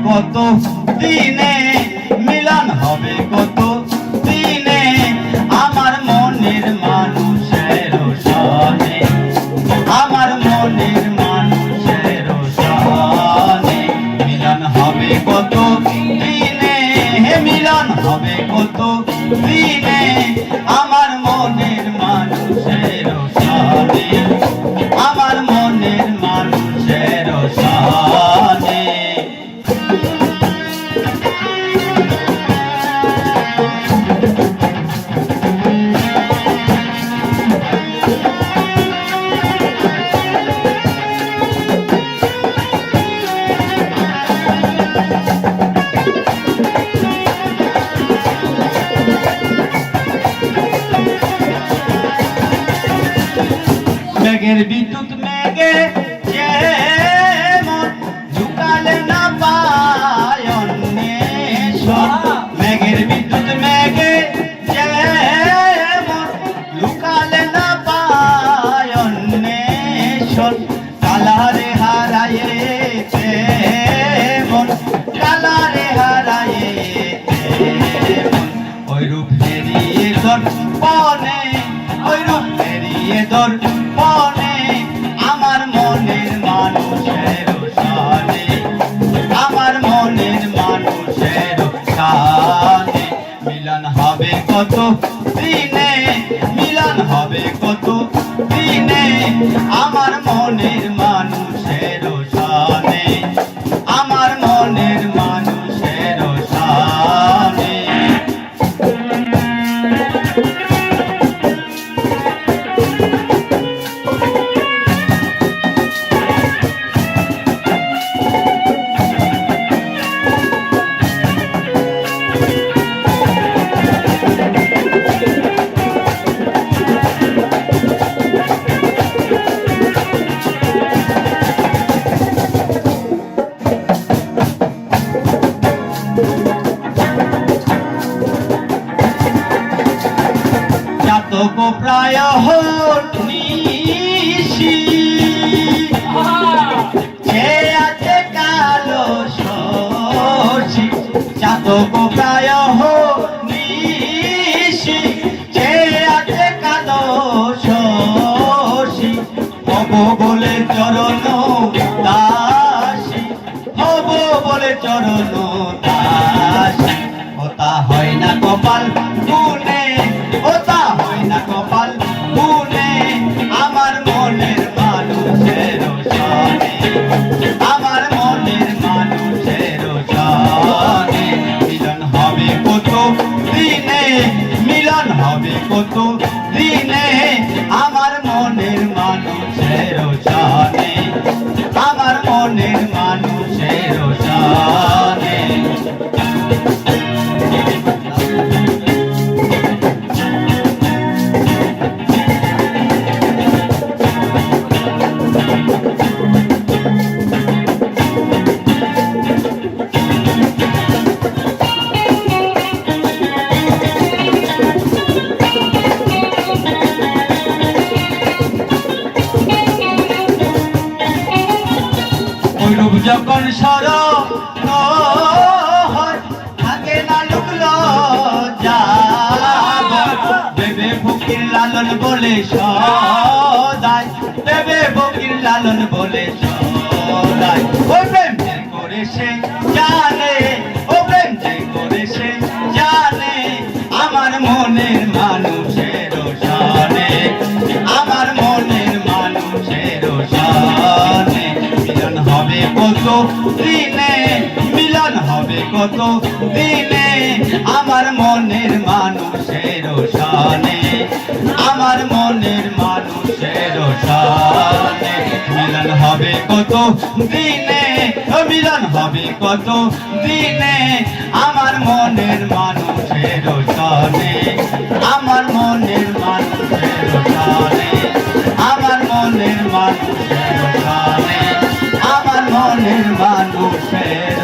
কত দিনে মিলন হবে, কত দিনে আমার মনের মানুষের সনে, আমার মনের মানুষের সনে মিলন হবে কত দিনে, মিলন হবে কত দিনে আমার মনের মানুষের সনে, আমার মনের মানুষের সনে। মেঘের বিদ্যুৎ মেঘে যেমন ঝুকালে না পায় অন্বেষণ, মেঘের বিদ্যুৎ মেঘে যেমন লুকালে না পায় অন্বেষণ, কালারে হারায়ে তেমন, কালারে হারায়ে তেমন ওই রূপ হেরিয়ে দর্পণে, ওই রূপ হেরিয়ে দর্পণে আমার মনের মানুষের সনে, আমার মনের মানুষের সনে মিলন হবে কত দিনে, মিলন হবে কত দিনে আমার মনের মানুষের সনে, আমার মনের মানুষের সনে। জাতক প্রায় নিশি যে আছে কালো শশী, জাতক প্রায় নিশি যে আছে কালো শশী, হব বলে চরণ দাসী, হব বলে চরণ দাসী, ওটা হয় না কপাল গুনে, ওটা হয় না কপাল গুনে আমার মনের মানুষের সনে, আমার মনের মানুষের সনে মিলন হবে কত দিনে, মিলন হবে কত দিনে আমার মনের মানুষের সনে, আমার মনের মানুষের সনে। যখন স্মরণ হয় থাকে না লুকলো যাব, দেবে ফকির লালন বলে সদাই, দেবে ফকির লালন বলে সদাই, ও প্রেম যে করে সে জানে, ও প্রেম যে করে সে জানে আমার মনের মানুষের সনে, আমার মনের মানুষের সনে মিলন হবে কত দিনে, মিলন হবে কত দিনে আমার মনের মানুষের সনে, আমার মনের মানুষের সনে মিলন হবে। হবে কত দিনে, মিলন হবে কত দিনে আমার মনের মানুষের সনে, আমার মনের মানুষের সনে, আমার মনের মানুষের সনে, আমার মনের মানুষের